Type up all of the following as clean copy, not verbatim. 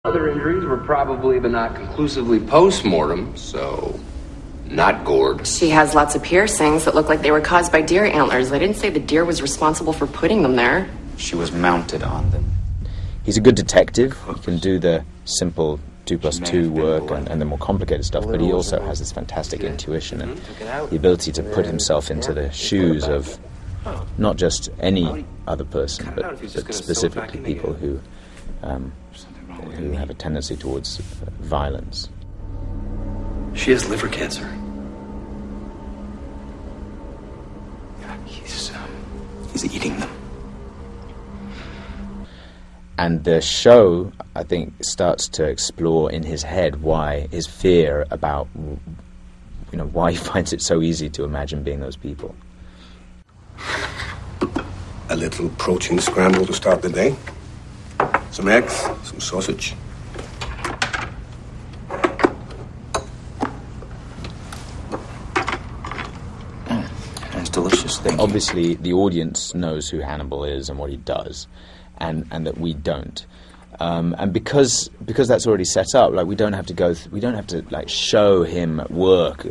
Other injuries were probably, but not conclusively post-mortem, so not gored. She has lots of piercings that look like they were caused by deer antlers. They didn't say the deer was responsible for putting them there. She was mounted on them. He's a good detective. He can do the simple 2+2 work and the more complicated stuff, but he also has this fantastic intuition and the ability to put himself into the shoes of not just any other person, but specifically people who have a tendency towards violence. She has liver cancer. He's eating them. And the show, I think, starts to explore in his head why his fear about, why he finds it so easy to imagine being those people. A little protein scramble to start the day. Some eggs, some sausage. It's delicious thing. Obviously, the audience knows who Hannibal is and what he does, and that we don't. And because that's already set up, like we don't have to show him at work,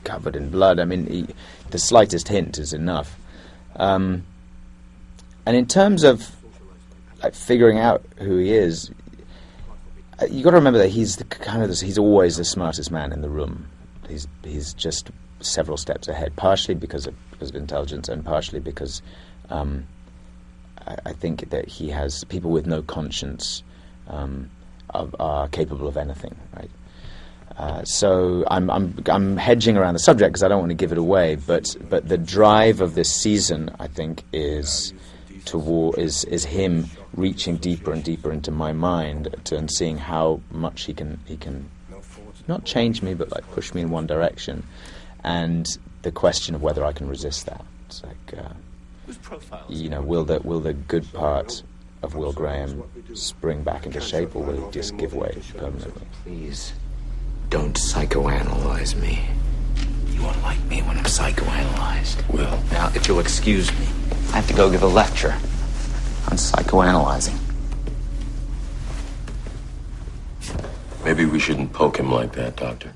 covered in blood. I mean, the slightest hint is enough. And in terms of figuring out who he is, you got to remember that he's always the smartest man in the room. He's just several steps ahead, partially because of intelligence, and partially because I think that he has people with no conscience are capable of anything, right? So I'm hedging around the subject because I don't want to give it away, but the drive of this season, I think, is him reaching deeper and deeper into my mind and seeing how much he can not change me, but push me in one direction, and the question of whether I can resist that. It's will the good part of Will Graham spring back into shape, or will it just give way permanently? Please, don't psychoanalyze me. You won't like me when I'm psychoanalyzed. Will. Now, if you'll excuse me, I have to go give a lecture on psychoanalyzing. Maybe we shouldn't poke him like that, Doctor.